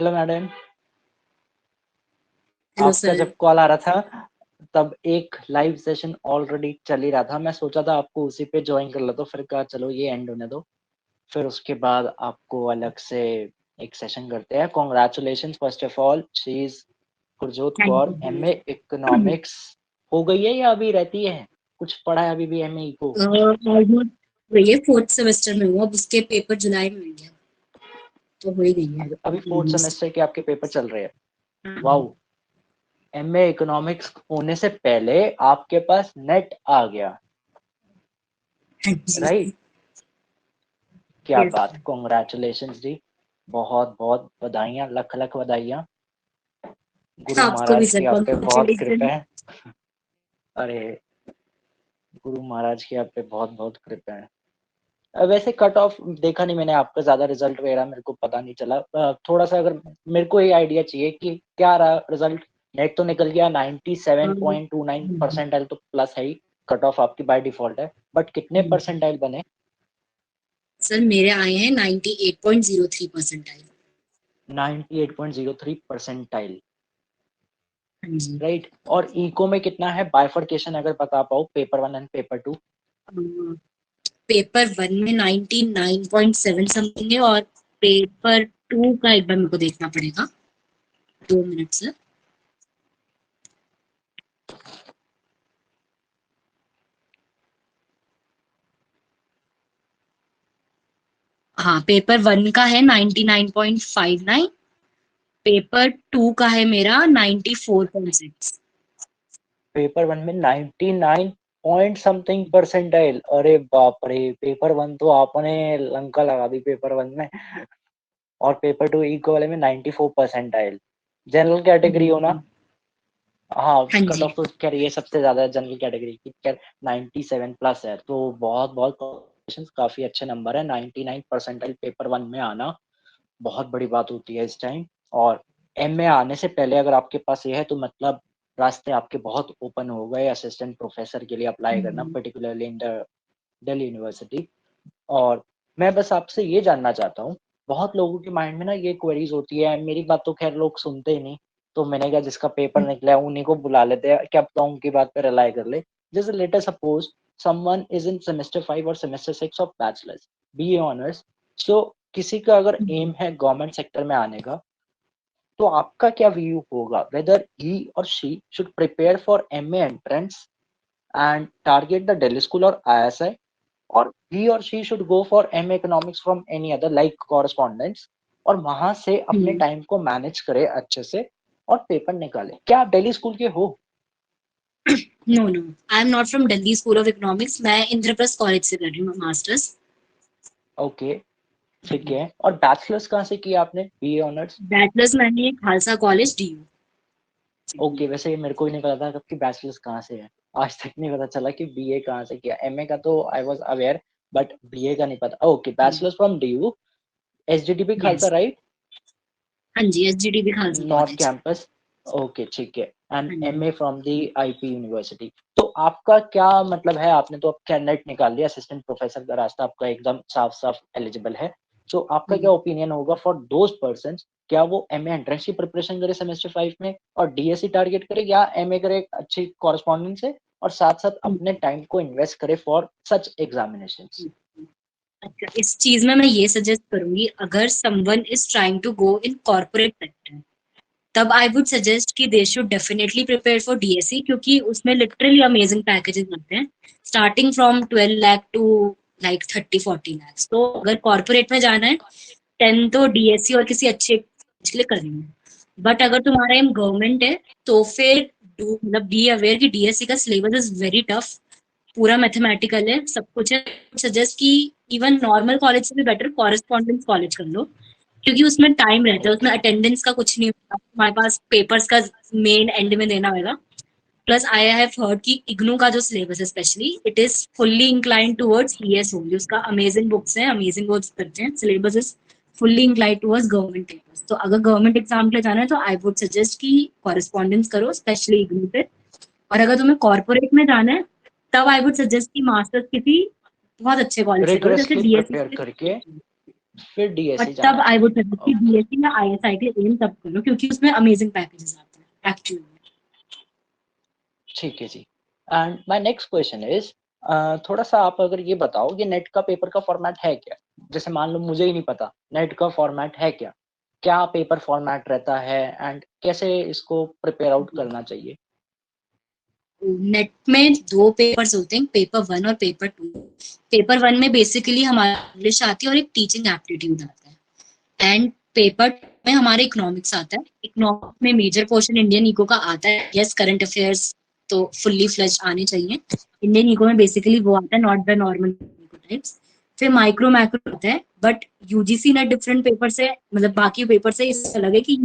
Hello madam. Hello आपका sir. जब call आ रहा था तब एक लाइव सेशन ऑलरेडी चल ही रहा था। मैं सोचा था आपको उसी पे ज्वाइन कर लेता हूँ, फिर कहा चलो ये एंड होने दो, फिर उसके बाद आपको अलग से एक सेशन करते हैं। Congratulation first of all, she is Gurjot thank Kaur. You. MA economics हो गई है या अभी रहती है? कुछ पढ़ा है अभी भी एमए इको? ऑलमोस्ट ये 4th सेमेस्टर में हूँ, अब उसके पेपर जुलाई में होंगे, तो हो ही गई है अभी फोर्थ ऑलमोस्ट। सेमेस्टर के आपके पेपर चल रहे हैं। वाओ। एमए इकोनॉमिक्स होने से पहले आपके पास नेट आ गया, हाँ जी। राइट? क्या यस। बात, कॉन्ग्रेचुलेशन जी। बहुत बहुत बधाइयाँ, लख लख बधाइयाँ। गुरु आपको भी महाराज सर की आप पे बहुत कृपा कॉन्ग्रेचुलेशन। है। अरे, गुरु महाराज की आप पे बहुत बहुत कृपा है। वैसे कट ऑफ देखा नहीं मैंने आपका, ज्यादा रिजल्ट वगैरह मेरे को पता नहीं चला। थोड़ा सा अगर मेरे को ये आइडिया चाहिए कि क्या रहा रिजल्ट। नेट तो निकल गया 97.29 परसेंटाइल, तो प्लस है ही। कट ऑफ आपकी बाय डिफॉल्ट है, बट कितने परसेंटाइल बने? सर मेरे आए हैं 98.03 परसेंटाइल। 98.03 परसेंटाइल, हाँ जी। राइट। और इको में कितना है बाइफर्केशन, अगर बता पाओ, पेपर 1 एंड पेपर 2? पेपर 1 में 99.7 समथिंग है, और पेपर 2 का एक बार मेरे को देखना पड़ेगा, 2 मिनट सर। हाँ, पेपर 1 का है 99.59, पेपर 2 का है मेरा 94.6। पेपर 1 में 99 पॉइंट समथिंग परसेंटाइल, अरे बाप रे। पेपर 1 तो आपने लंका लगा दी पेपर 1 में। और पेपर 2 इको वाले में 94 परसेंटाइल। जनरल कैटेगरी हो ना? हाँ, हाँ कट जी। ऑफ तो कह रही है सबसे ज्यादा जनरल कैटेगरी की, क्या 97 प्लस है, तो बहुत बहुत congratulations, काफी अच्छे नंबर है। 99 परसेंटाइल पेपर 1 में आना बहुत बड़ी बात होती है इस टाइम। और एम में आने से पहले अगर आपके पास ये है तो मतलब रास्ते आपके बहुत ओपन हो गए असिस्टेंट प्रोफेसर के लिए अप्लाई करना, particularly in the Delhi university. और मैं बस आपसे ये जानना चाहता हूँ, बहुत लोगों के माइंड में ना ये क्वेरीज होती है, मेरी बात तो खैर लोग सुनते ही नहीं, तो मैंने कहा जिसका पेपर निकला है उन्हीं को बुला लेते हैं, क्या पता उनकी बात पे रिलाई कर ले। जैसे later suppose someone is in semester 5 और semester 6 of bachelors BA honours, so किसी का अगर एम है गवर्नमेंट सेक्टर में आने का, तो आपका क्या व्यू होगा, weather he or she should prepare for MA entrance and target the Delhi School or ISI, or he or she should go for MA Economics from any other like correspondence, और वहां से अपने time को manage करे अच्छे से और paper निकाले। क्या आप दिल्ली स्कूल के हो? No no, I am not from Delhi school of economics, मैं इंद्रप्रस्थ कॉलेज से कर रही हूँ मास्टर्स। ओके, ठीक है। और बैचलर्स कहाँ से किया आपने, बीए ऑनर्स? बैचलर्स मैंने खालसा कॉलेज डीयू। ओके, वैसे ये मेरे को ही नहीं पता था कि बैचलर्स कहाँ से है। आज तक नहीं पता चला कि बीए कहाँ से किया। एमए का तो I was aware, but BA का नहीं पता। Okay, bachelors from DU, SGTB Khalsa, yes. Right? हाँ जी, SGTB Khalsa north college. Campus. Okay, ठीक है। एंड हाँ जी। MA from the IP university. तो आपका क्या मतलब है, आपने तो अब क्या नेट निकाल दिया, असिस्टेंट प्रोफेसर का रास्ता आपका एकदम साफ साफ एलिजिबल है। तो आपका क्या ओपिनियन होगा फॉर दोज पर्सन, क्या वो एमए एंट्रेंस की प्रिपरेशन करे सेमेस्टर 5 में और डीएससी टारगेट करे, या एमए करे अच्छी कॉरेस्पॉन्डेंस से और साथ साथ अपने टाइम को इन्वेस्ट करे फॉर सच एग्जामिनेशंस? अच्छा, इस चीज में मैं ये सजेस्ट करूंगी, अगर someone is trying to go in corporate sector, तब आई वुड सजेस्ट कि they should definitely prepare for DSC, क्योंकि उसमें लिटरली अमेजिंग पैकेजेस मिलते हैं, starting from 12 lakh to like 30-40 lakh. तो अगर कॉर्पोरेट में जाना है, 10 तो डीएससी और किसी अच्छे के लिए करेंगे। बट अगर तुम्हारा एम गवर्नमेंट है, तो फिर मतलब बी अवेयर कि डीएससी का सिलेबस इज वेरी टफ, पूरा मैथमेटिकल है, सब कुछ है। सजेस्ट कि इवन नॉर्मल कॉलेज से भी बेटर कॉरेस्पॉन्डेंस कॉलेज कर लो, क्योंकि उसमें टाइम रहता है, उसमें ओके, अटेंडेंस का कुछ नहीं होता, हमारे पास पेपर्स का मेन एंड में देना होगा। प्लस आई हैव हर्ड कि इग्नू का जो सिलेबस है specially, it is fully incline towards ES only, उसका अमेजिंग बुक्स हैं, अमेजिंग वो करते हैं, syllabus is fully incline towards government papers. तो अगर गवर्नमेंट एग्जाम के लिए जाना है, तो आई वुड सजेस्ट कि कॉरेस्पॉन्डेंस करो, स्पेशली इग्नू पे। और अगर तुम्हें कॉर्पोरेट में जाना है, तब आई वुड सजेस्ट कि मास्टर्स किसी बहुत अच्छे कॉलेज से करो, जैसे रिगरसली डीएससी प्रिपेयर के करके लिए। फिर बट डीएससी तब जाना आई चाहिए। वुड सजेस्ट कि ओके, बीएससी या आईएसआई के लिए एम तब करो क्योंकि उसमें अमेजिंग पैकेजेस आते हैं एक्चुअली में। ठीक है जी। And my next question is, थोड़ा सा आप अगर ये बताओ कि नेट का पेपर का फॉर्मेट है क्या? जैसे मान लो मुझे ही नहीं पता, नेट का फॉर्मेट है क्या? क्या पेपर फॉर्मेट रहता है एंड कैसे इसको प्रिपेयर आउट करना चाहिए? नेट में 2 पेपर्स होते हैं, पेपर 1 और पेपर 2। पेपर 1 में बेसिकली हमारी इंग्लिश आती है और एक टीचिंग एप्टीट्यूड आता है। एंड पेपर में हमारे इकोनॉमिक्स आता है। इकोनॉमिक्स में मेजर पोर्शन इंडियन इको का आता है। यस, करंट अफेयर्स तो फुल्ली फ्लेज आने चाहिए। इंडियन इको में बेसिकली वो आता है, not the normal eco types. फिर माइक्रो मैक्रो आता है, but UGC NET different paper से, मतलब बाकी पेपर से इससे अलग है कि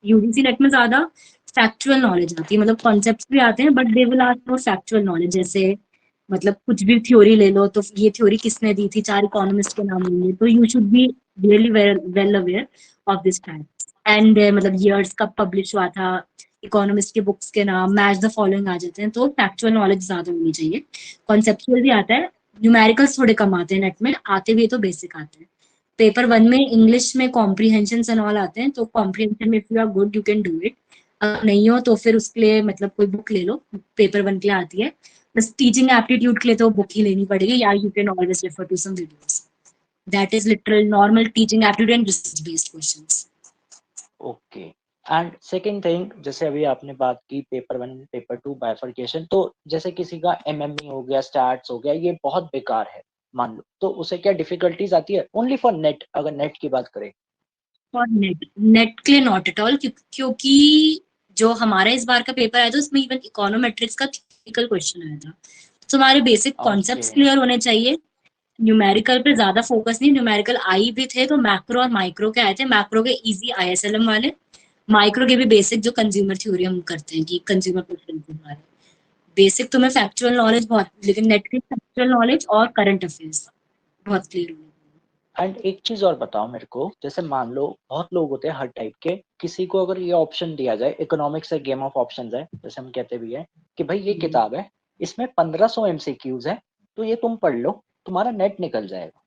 यूजीसी नेट में ज्यादा फैक्चुअल नॉलेज आती है, मतलब कॉन्सेप्ट्स भी आते हैं but they will ask for factual knowledge. जैसे मतलब कुछ भी थ्योरी ले लो तो ये थ्योरी किसने दी थी, 4 इकोनॉमिस्ट के नाम लेंगे, तो you should be really well aware of this type. And मतलब ईयर्स कब पब्लिश हुआ था, इकोनॉमिस्ट के बुक्स के नाम, मैच द फॉलोइंग आ जाते हैं। तो फैक्चुअल नॉलेज ज्यादा होनी चाहिए। कॉन्सेप्चुअल भी आता है, न्यूमेरिकल्स थोड़े कम आते हैं नेट में, आते भी तो बेसिक आते हैं। पेपर 1 में इंग्लिश में कॉम्प्रीहेंशन एंड ऑल आते हैं, तो कॉम्प्रीहेंशन में if you are good you can do it. अगर नहीं हो तो फिर उसके लिए मतलब कोई बुक ले लो, पेपर 1 के लिए आती है। बस टीचिंग एप्टीट्यूड के लिए तो बुक ही लेनी पड़ेगी, या you can always refer to some videos. That is literal normal teaching aptitude and research based questions. Okay. And second thing, जैसे अभी आपने बात की पेपर 1, पेपर 2 बाइफरकेशन, तो जैसे किसी का एमएमई हो गया, स्टैट्स हो गया, ये बहुत बेकार है मान लो, तो उसे क्या डिफिकल्टीज आती है ओनली फॉर नेट, अगर नेट की बात करें? और नेट नेट के लिए नॉट एट ऑल, क्योंकि जो हमारा इस बार का पेपर आया था उसमें इवन इकोनोमेट्रिक्स का थ्योरेटिकल क्वेश्चन आया था। तो हमारे बेसिक ओके, कॉन्सेप्ट्स क्लियर होने चाहिए। न्यूमेरिकल पे ज्यादा फोकस नहीं, न्यूमेरिकल आई भी थे तो मैक्रो और माइक्रो के आए थे। मैक्रो के इजी आईएसएलएम वाले, माइक्रो के भी बेसिक जो कंज्यूमर थ्योरी हम करते हैं कि कंज्यूमर प्रेफरेंसेस वाले। बेसिक तुम्हें फैक्चुअल नॉलेज बहुत, लेकिन नेट की फैक्चुअल नॉलेज और करंट अफेयर्स बहुत क्लियर होने एंड एक चीज और बताओ मेरे को, जैसे मान लो बहुत लोग होते हैं हर टाइप के, किसी को अगर ये ऑप्शन दिया जाए, इकोनॉमिक्स एक गेम ऑफ ऑप्शंस है जैसे हम कहते भी है, कि भाई ये चाहिए। किताब है, इसमें 1500 एमसीक्यूज है, तो ये तुम पढ़ लो, तुम्हारा नेट निकल जाएगा।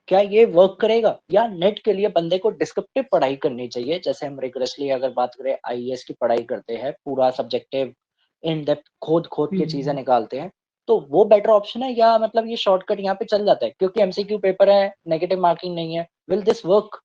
क्या ये वर्क करेगा, या नेट के लिए बंदे को डिस्क्रिप्टिव पढ़ाई करनी चाहिए, जैसे हम रिगरसली अगर बात करें आईएएस की पढ़ाई करते हैं, पूरा सब्जेक्टिव इन डेप्थ खोद खोद के चीजें निकालते हैं, तो वो बेटर ऑप्शन है, या मतलब ये शॉर्टकट यहाँ पे चल जाता है क्योंकि एमसीक्यू पेपर है, नेगेटिव मार्किंग नहीं है, विल दिस वर्क?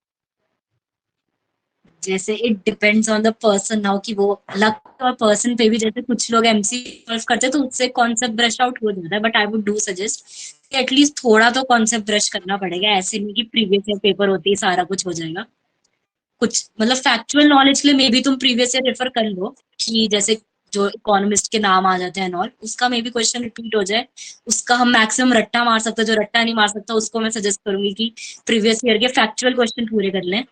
जैसे it depends on the person now कि वो लक और पर्सन पे भी, जैसे कुछ लोग एमसी सॉल्व करते हैं तो उससे कॉन्सेप्ट ब्रश आउट हो जाता है, but I would do suggest कि एटलीस्ट थोड़ा तो कॉन्सेप्ट ब्रश करना पड़ेगा। ऐसे नहीं कि प्रीवियस ईयर पेपर होते ही सारा कुछ हो जाएगा। कुछ मतलब फैक्चुअल नॉलेज के लिए मे बी तुम प्रीवियस ईयर रेफर कर लो, कि जैसे जो इकोनॉमिस्ट के नाम आ जाते हैं और उसका मे बी क्वेश्चन रिपीट हो जाए, उसका हम मैक्सिमम रट्टा मार सकते हैं। जो रट्टा नहीं मार सकता उसको मैं सजेस्ट करूंगी कि प्रीवियस ईयर के फैक्चुअल क्वेश्चन पूरे कर लें,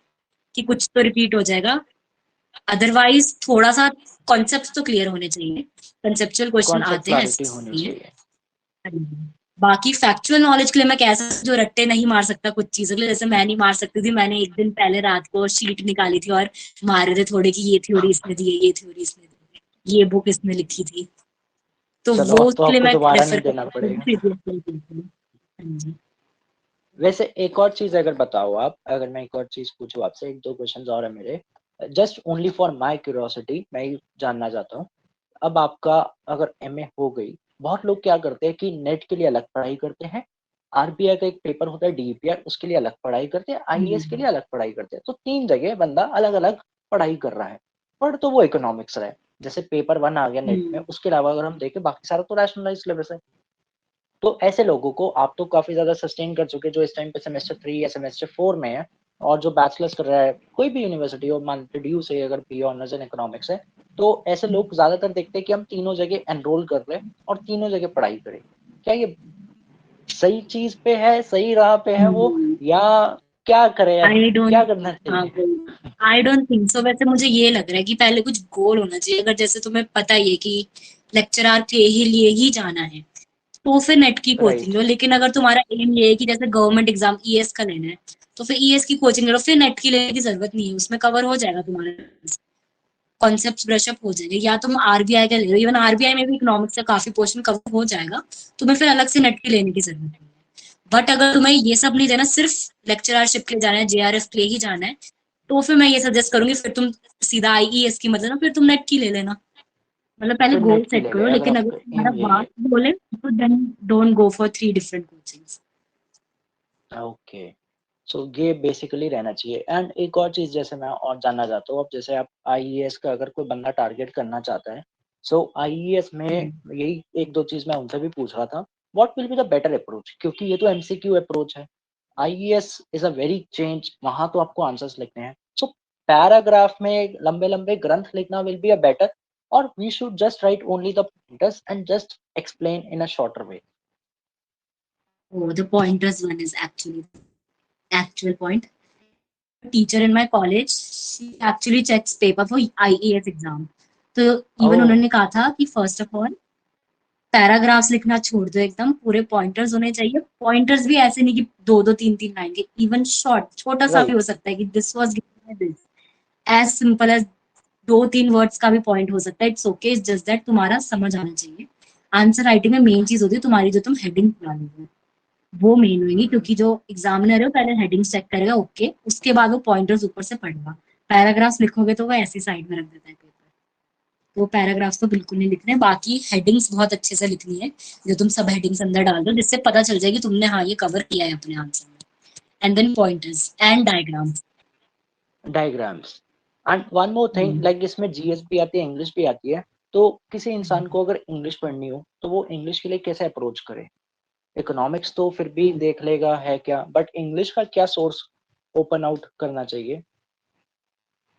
कि कुछ तो रिपीट हो जाएगा। अदरवाइज थोड़ा सा कॉन्सेप्ट तो क्लियर होने चाहिए, कंसेप्चुअल क्वेश्चन कॉन्सेप्ट आते हैं क्लैरिटी होनी ऐसे। चाहिए। बाकी फैक्चुअल नॉलेज के लिए मैं कह सकती हूँ, जो रट्टे नहीं मार सकता कुछ चीजों के लिए, जैसे मैं नहीं मार सकती थी, मैंने एक दिन पहले रात को शीट निकाली थी और मारे थे थोड़े कि ये थ्योरी इसने दी है, ये थ्योरी इसने दी है, ये बुक इसने लिखी थी, तो चलो, वो अब तो उसके लिए आपको मैं दोबारा रेफर नहीं देना करती हूँ पड़ेगा। previous year के लिए। हाँ जी। वैसे एक और चीज अगर बताओ आप, अगर मैं एक और चीज पूछूं आपसे, एक दो क्वेश्चंस और है मेरे, just only for my curiosity, मैं ये जानना चाहता हूँ। अब आपका अगर एमए हो गई, बहुत लोग क्या करते हैं कि नेट के लिए अलग पढ़ाई करते हैं, आरबीआई का एक पेपर होता है डीईपीआर, उसके लिए अलग पढ़ाई करते हैं, आईएएस के लिए अलग पढ़ाई करते हैं, तो 3 जगह बंदा अलग अलग पढ़ाई कर रहा है, पर तो वो इकोनॉमिक्स रहा है। जैसे पेपर 1 आ गया नेट में, उसके अलावा अगर हम देखें बाकी सारा तो रैशनलाइज सिलेबस है। तो ऐसे लोगों को आप तो काफी ज्यादा सस्टेन कर चुके, जो इस टाइम पे सेमेस्टर 3 या सेमेस्टर 4 में है, और जो बैचलर्स कर रहा है कोई भी यूनिवर्सिटी हो, मान ड्यू से अगर बी ऑनर्स इन इकोनॉमिक्स है, तो ऐसे लोग ज्यादातर देखते हैं कि हम तीनों जगह एनरोल कर रहे हैं और तीनों जगह पढ़ाई करें। क्या ये सही चीज पे है, सही राह पे है वो, या क्या करे, अब आई क्या डोंट करना चाहिए? I don't think so. वैसे मुझे ये लग रहा है कि पहले कुछ गोल होना चाहिए। अगर जैसे तुम्हें पता ही है कि लेक्चरर के ही लिए ही जाना है, तो फिर नेट की कोचिंग राइट। लो। लेकिन अगर तुम्हारा एम ये है कि जैसे गवर्नमेंट एग्जाम ईएस का लेना है, तो फिर ईएस की कोचिंग लो, फिर नेट की लेने की जरूरत नहीं है, उसमें कवर हो जाएगा तुम्हारा, कॉन्सेप्ट ब्रशअप हो जाएंगे। या तुम आरबीआई का ले लो, इवन आरबीआई में भी इकोनॉमिक्स का काफी पोर्शन कवर हो जाएगा, तुम्हें फिर अलग से नेट की लेने की जरूरत नहीं है। बट अगर तुम्हें ये सब नहीं देना, सिर्फ लेक्चररशिप के लिए जाना है, जेआरएफ के लिए ही जाना है, तो फिर मैं ये सजेस्ट करूंगी फिर तुम सीधा आईईएस की मतलब ना, फिर तुम नेट की ले लेना। मतलब पहले फिर गोल नेट की सेट ले ले करो, अगर लेकिन अगर आपका तुम्हारा एम यही बात है। बोले तो then don't go for 3 different coachings. Okay, so ये बेसिकली रहना चाहिए। एंड एक और चीज़ जैसे मैं और जानना चाहता हूँ, अब जैसे आप आईईएस का अगर कोई बंदा टारगेट करना चाहता है, सो आईईएस में यही 1-2 चीज़ मैं उनसे भी पूछ रहा था, what will be the better approach? क्योंकि ये तो एमसीक्यू अप्रोच है। IES is a very change, वहाँ तो आपको आंसर्स लिखने हैं। सो पैराग्राफ में लंबे-लंबे ग्रंथ लिखना विल बी अ बेटर, और we should just write only the pointers and just explain in a shorter way? Oh, the pointers one is actually actual point. Teacher in my college, she actually checks paper for IES exam. तो even ओह! उन्होंने कहा था कि first of all paragraphs लिखना छोड़ दो, एकदम पूरे पॉइंटर्स होने चाहिए। पॉइंटर्स भी ऐसे नहीं कि 2-2 3-3 लाइन के, इवन शॉर्ट छोटा सा भी राइट। हो सकता है कि this was given this, as simple as 2-3 words का भी पॉइंट हो सकता है। It's okay, it's just that तुम्हारा समझ आना चाहिए। आंसर राइटिंग में मेन चीज होती है तुम्हारी जो तुम हेडिंग डालोगे, वो मेन होगी, क्योंकि जो एग्जामिनर है वो पहले हेडिंग्स चेक करेगा, ओके, उसके बाद वो पॉइंटर्स ऊपर से पढ़ेगा। पैराग्राफ्स लिखोगे तो वो ऐसी साइड में रख देता है पेपर, तो पैराग्राफ्स तो बिल्कुल नहीं लिखने। बाकी हेडिंग्स बहुत अच्छे से लिखनी है, जो तुम सब हेडिंग्स अंदर डाल दो, जिससे पता चल जाएगी तुमने हाँ ये कवर किया है अपने आंसर में। And then pointers and diagrams. Diagrams. And one more thing, like इसमें जीएस भी आती है, इंग्लिश भी आती है, तो किसी इंसान को अगर इंग्लिश पढ़नी हो तो वो इंग्लिश के लिए कैसे अप्रोच करे? इकोनॉमिक्स तो फिर भी देख लेगा है क्या, बट इंग्लिश का क्या सोर्स ओपन आउट करना चाहिए?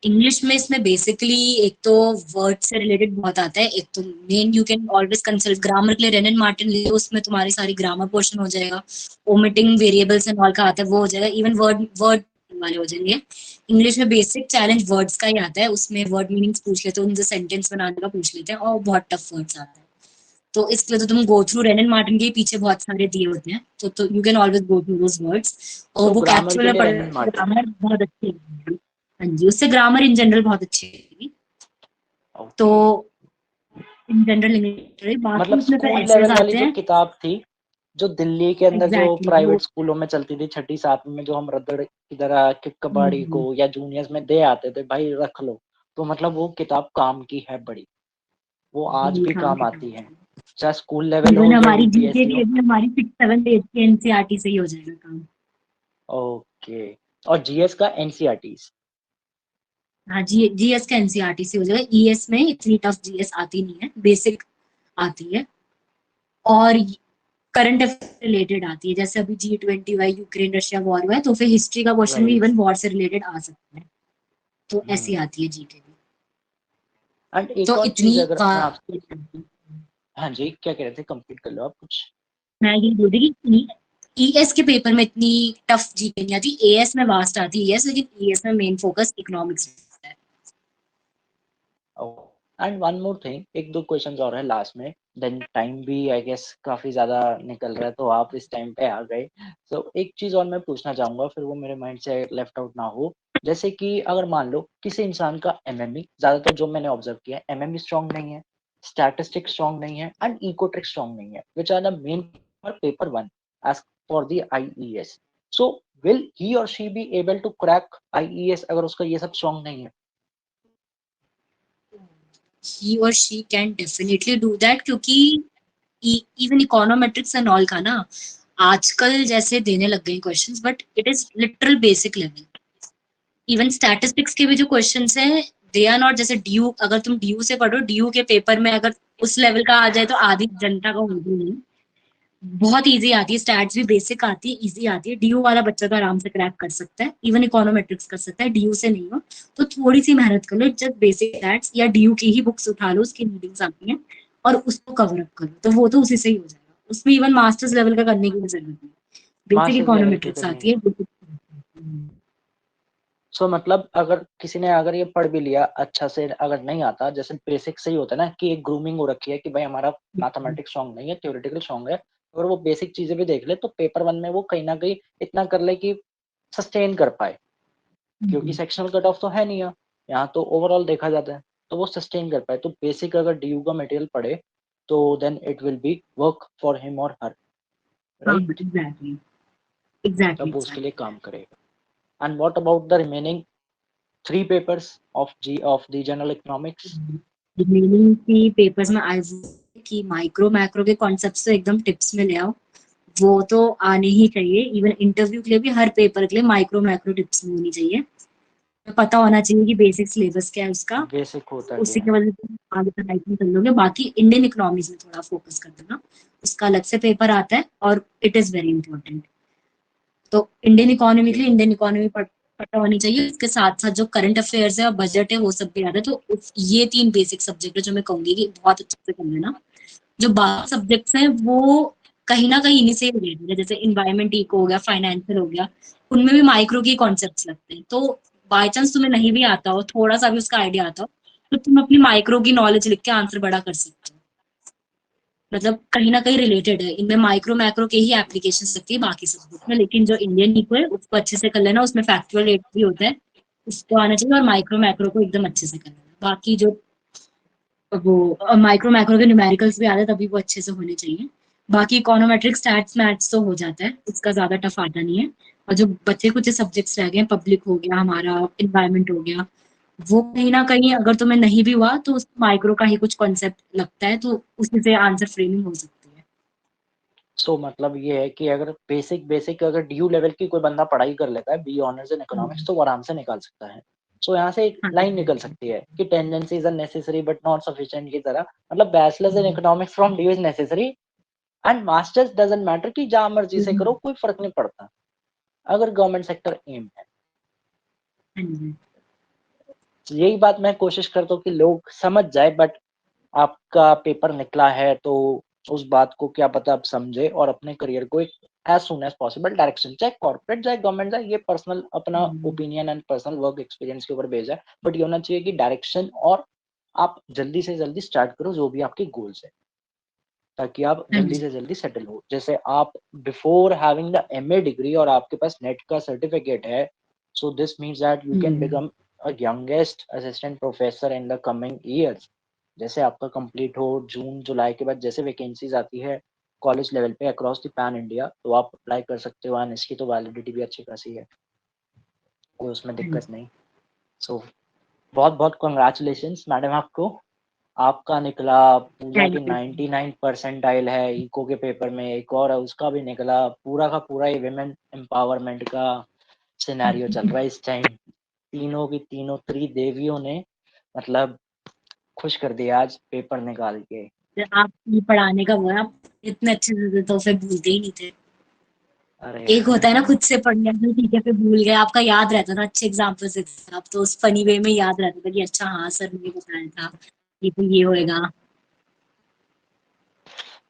इंग्लिश में इसमें बेसिकली एक तो वर्ड से रिलेटेड बहुत आता है। एक तो main you can always consult grammar के लिए रेन एंड मार्टिन ले लो, उसमें तुम्हारी सारी ग्रामर पोर्शन हो जाएगा। ओमिटिंग वेरिएबल्स एंड ऑल का आता है, वो हो जाएगा। इवन वर्ड वर्ड वाले हो जाएंगे। इंग्लिश में बेसिक चैलेंज वर्ड्स का ही आता है, उसमें वर्ड मीनिंग्स पूछ लेते हैं, उनसे सेंटेंस बनाने का पूछ लेते हैं, और बहुत टफ वर्ड्स आते हैं। तो इसके लिए तो तुम go through rain and Martin के पीछे बहुत सारे दिए होते हैं, तो you can always go through those words. और सो वो ग्रामर कैप्चुअल के में लिए पढ़, रेनन मार्टिन। ग्रामर बहुत अच्छी है। हाँ जी, उससे ग्रामर इन जनरल बहुत अच्छी है। तो ओके। इन जनरल इंग्लिश, बाकी मतलब उसमें फिर स्कूल ऐसेज लेवल वाली आते जो हैं। किताब थी, जो दिल्ली के अंदर जो एग्जैक्टली वो। प्राइवेट स्कूलों में चलती थी, छठी सातवीं में, जो हम रद्दड़ की तरह किक कबाड़ी को या जूनियर्स में दे आते थे, भाई रख लो, तो मतलब वो किताब काम की है बड़ी, वो आज वही भी काम काम के आती है, टाइम, चाहे स्कूल लेवल इवन हो या हमारी जीके यूपीएससी की हो। भी हमारी 6th 7th 8th की एनसीईआरटी से ही हो जाएगा काम। ओके। और जीएस का एनसीईआरटीज। हाँ जी, जीएस का एनसीईआरटी से हो जाएगा। ईएस में इतनी टफ जीएस आती नहीं है, बेसिक आती है। और करंट अफेयर रिलेटेड आती है, जैसे अभी G20 हुआ है, यूक्रेन रशिया वॉर हुआ है, तो फिर हिस्ट्री का क्वेश्चन भी राइट। इवन वॉर से रिलेटेड आ सकता है। तो ऐसी हम्म। आती है जीके की। एंड एक तो और इतनी चीज अगर मैं आपसे, हाँ जी, क्या कह रहे थे, कंप्लीट कर लो आप कुछ। मैं ये बोल रही कि ईएस के पेपर में इतनी टफ जीके नहीं आती, एएस में वास्ट आती है यस, लेकिन ईएस में मेन फोकस इकोनॉमिक्स है। एंड वन मोर थिंग, एक दो क्वेश्चंस और है लास्ट में, देन टाइम भी आई गेस काफी ज्यादा निकल रहा है, तो आप इस टाइम पे आ गए। सो एक चीज और मैं पूछना चाहूंगा, फिर वो मेरे माइंड से लेफ्ट आउट ना हो। जैसे कि अगर मान लो किसी इंसान का एमएमई, ज्यादातर जो मैंने ऑब्जर्व किया है, एमएमई स्ट्रांग नहीं है, स्टैटिस्टिक्स स्ट्रांग नहीं है, एंड इकोट्रिक स्ट्रांग नहीं है, which are the main for paper one as for the IES. So will he or she be able to crack IES अगर उसका ये सब स्ट्रांग नहीं है? He or she can definitely do that, क्योंकि even econometrics and all का ना आजकल जैसे देने लग गए questions, but it is literal basic level. Even statistics के भी जो क्वेश्चंस हैं, दे आर नॉट जैसे ड्यू, अगर तुम ड्यू से पढ़ो, ड्यू के पेपर में अगर उस लेवल का आ जाए तो आधी जनता का उर्दू नहीं। बहुत इजी आती है, स्टैट्स भी बेसिक आती है, इजी आती है, डीयू वाला बच्चा तो आराम से क्रैक कर सकता है, इवन इकोनोमेट्रिक्स कर सकता है। डीयू से नहीं हो तो थोड़ी सी मेहनत कर लो, जस्ट बेसिक स्टैट्स या डीयू की ही बुक्स उठा लो, उसकी रीडिंग्स आती हैं, और उसको कवर अप करो, तो वो तो उसी से ही हो जाएगा। उसमें इवन मास्टर्स लेवल का करने की भी जरूरत नहीं, बेसिक मास्टर्स लेवल की इकोनोमेट्रिक्स करनी आती है। है। सो मतलब अगर किसी ने अगर ये पढ़ भी लिया अच्छा से, अगर नहीं आता, जैसे बेसिक से ही होता है ना कि एक ग्रूमिंग हो रखी है कि भाई हमारा मैथमेटिक्स स्ट्रांग नहीं है, थ्योरेटिकल स्ट्रांग है, अगर वो बेसिक चीजें भी देख ले तो पेपर वन में वो कहीं ना कहीं इतना कर ले कि सस्टेन कर पाए, क्योंकि सेक्शनल कट ऑफ तो है नहीं यहाँ तो ओवरऑल देखा जाता है, तो वो सस्टेन कर पाए। तो बेसिक अगर डीयू का मटेरियल पढ़े तो then it will be work for him और हर, हाँ राइट? एग्जैक्टली। एग्जैक्टली तब वो उसके लिए काम करेगा। And what about the remaining 3 papers of the general economics? Remaining की पेपर्स में आई कि माइक्रो मैक्रो के कॉन्सेप्ट्स तो एकदम टिप्स में ले आओ, वो तो आने ही चाहिए। इवन इंटरव्यू के लिए भी हर पेपर के लिए माइक्रो मैक्रो टिप्स में होनी चाहिए, पता होना चाहिए कि बेसिक सिलेबस क्या है उसका, बेसिक होता उसी क्या की है? वजह से आगे का राइटिंग कर लोगे। बाकी इंडियन इकोनॉमिक्स में थोड़ा फोकस कर देना, उसका अलग से पेपर आता है और इट इज वेरी इंपॉर्टेंट। तो इंडियन इकोनॉमी के लिए इंडियन इकोनॉमी पता होनी चाहिए, उसके साथ साथ जो करंट अफेयर्स है और बजट है वो सब भी आता है। तो ये 3 बेसिक सब्जेक्ट है जो मैं कहूंगी कि बहुत अच्छे से कर लेना। जो बाकी सब्जेक्ट्स हैं वो कहीं ना कहीं इन्हीं से रिलेटेड है, जैसे इन्वायरमेंट इको हो गया, फाइनेंशियल हो गया, उनमें भी माइक्रो के कॉन्सेप्ट्स लगते हैं। तो बाय चांस तुम्हें नहीं भी आता हो, थोड़ा सा भी उसका आइडिया आता हो, तो तुम अपनी माइक्रो की नॉलेज लिख के आंसर बड़ा कर सकते हो। मतलब कहीं ना कहीं रिलेटेड है, इनमें माइक्रो मैक्रो के ही एप्लीकेशन सकती है बाकी सब्जेक्ट में। लेकिन जो इंडियन इको है उसको अच्छे से कर लेना, उसमें फैक्चुअल रेट भी होता है, उसको आना चाहिए। और माइक्रो मैक्रो को एकदम अच्छे से कर लेना। बाकी जो वो माइक्रो मैक्रो के न्यूमेरिकल्स भी आते हैं तभी वो अच्छे से होने चाहिए। बाकी इकोनोमेट्रिक स्टैट्स मैथ्स तो हो जाता है, उसका ज्यादा टफ आता नहीं है। और जो बच्चे कुछ सब्जेक्ट्स रह गए, पब्लिक हो गया हमारा, इन्वायरमेंट हो गया, वो कहीं ना कहीं अगर तुम्हें नहीं भी हुआ तो उस माइक्रो का ही कुछ कॉन्सेप्ट लगता है, तो उसी से आंसर फ्रेमिंग हो सकती है। सो मतलब ये है कि अगर बेसिक अगर ड्यू लेवल की कोई बंदा पढ़ाई कर लेता है बी ऑनर्स इन इकोनॉमिक्स, तो वो आराम से निकाल सकता है। सो यहाँ से एक हाँ लाइन निकल सकती है कि tendencies are necessary but not sufficient की तरह। मतलब bachelors in economics from DU is necessary and masters doesn't matter, कि जहां मर्जी से करो कोई फर्क नहीं पड़ता अगर गवर्नमेंट सेक्टर एम है। यही बात मैं कोशिश करता हूँ कि लोग समझ जाए, बट आपका पेपर निकला है तो उस बात को क्या पता आप समझे और अपने करियर को एक as soon as possible direction, चाहे कॉर्पोरेट जाए गवर्नमेंट जाए, ये पर्सनल अपना opinion and personal work experience के ऊपर बेस्ड है। बट ये होना चाहिए कि डायरेक्शन, और आप जल्दी से जल्दी स्टार्ट करो जो भी आपके गोल्स है, ताकि आप जल्दी से जल्दी सेटल हो। जैसे आप before having the MA degree और आपके पास नेट का सर्टिफिकेट है, so this means that you can become a youngest assistant professor in the coming years. जैसे आपका कंप्लीट हो जून जुलाई के बाद, जैसे वैकेंसीज आती है कॉलेज लेवल पे अक्रॉस द पैन इंडिया, तो आप अप्लाई कर सकते हो। एंड इसकी तो वैलिडिटी भी अच्छी खासी है, कोई उसमें दिक्कत नहीं। सो बहुत बहुत कॉन्ग्रेचुलेशंस मैडम आपको। आपका निकला पूजा की थैंक यू। 99 परसेंटाइल है इको के पेपर में, एक और है उसका भी निकला। पूरा का पूरा ये विमेन एम्पावरमेंट का सिनेरियो चल रहा है इस टाइम। तीनों की तीनों त्रिदेवियों ने मतलब खुश कर दिया आज पेपर निकाल के। आप ये पढ़ाने का वो है, आप इतने अच्छे से तो फिर भूलते ही नहीं थे। अरे एक होता है ना खुद से पढ़ लिया तो ठीक है, फिर भूल गए, आपका याद रहता था अच्छे एग्जाम्पल से। आप तो उस फनी वे में याद रहता था कि अच्छा हाँ सर ने बताया था, ये तो ये होएगा।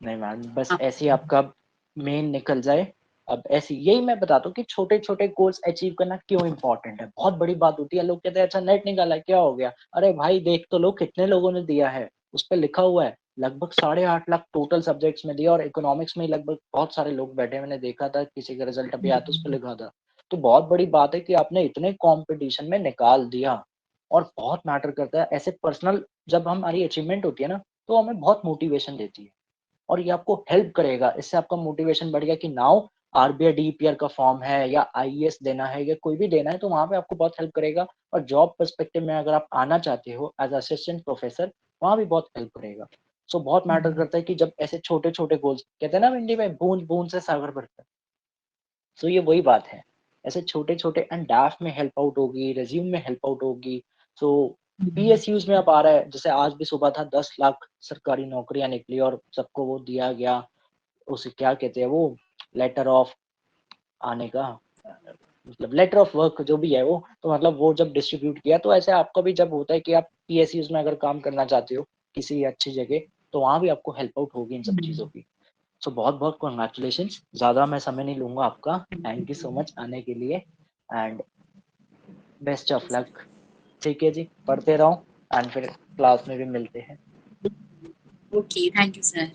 नहीं मैम, बस आप ऐसे ही आपका मेन निकल जाए। अब ऐसी यही मैं बताता हूँ कि छोटे छोटे गोल्स अचीव करना क्यों इंपॉर्टेंट है। बहुत बड़ी बात होती है, लोग कहते हैं अच्छा नेट निकाला क्या हो गया, अरे भाई देख तो लो कितने लोगों ने दिया है, उस पर लिखा हुआ है लगभग 8.5 लाख टोटल सब्जेक्ट्स में दिया, और इकोनॉमिक्स में लगभग बहुत सारे लोग बैठे, मैंने देखा था किसी का रिजल्ट अभी आया तो उस पर लिखा था। तो बहुत बड़ी बात है कि आपने इतने कॉम्पिटिशन में निकाल दिया, और बहुत मैटर करता है ऐसे पर्सनल, जब हमारी अचीवमेंट होती है ना तो हमें बहुत मोटिवेशन देती है, और ये आपको हेल्प करेगा। इससे आपका मोटिवेशन बढ़ गया कि नाउ आरबीआई डीपीआर का फॉर्म है या आईएएस देना है या कोई भी देना है, तो वहां पे आपको बहुत हेल्प करेगा। और जॉब पर्सपेक्टिव में अगर आप आना चाहते हो एज असिस्टेंट प्रोफेसर, वहां भी बहुत हेल्प करेगा। सो बहुत मैटर करता है कि जब ऐसे छोटे छोटे गोल्स, कहते हैं ना हिंदी में बूंद बूंद से सागर भरता है, सो ये वही बात है। ऐसे छोटे छोटे एंड डाफ में हेल्प आउट होगी, रेज्यूम में हेल्प आउट होगी। सो पीएसयूज में अब आ रहा है, जैसे आज भी सुबह था 10 लाख सरकारी नौकरियां निकली और सबको वो दिया गया, उसे क्या कहते हैं वो, लेटर ऑफ आने का, मतलब लेटर ऑफ वर्क जो भी है वो, तो मतलब वो जब डिस्ट्रीब्यूट किया, तो ऐसे आपका भी जब होता है कि आप पीएसयूज में अगर काम करना चाहते हो किसी अच्छी जगह, तो वहां भी आपको हेल्प आउट होगी इन सब चीजों की। सो बहुत बहुत कॉन्ग्रेचुलेशन। ज्यादा मैं समय नहीं लूंगा आपका, थैंक यू सो मच आने के लिए, एंड बेस्ट ऑफ लक। ठीक है जी, पढ़ते रहो, एंड फिर क्लास में भी मिलते हैं। Okay, thank you sir.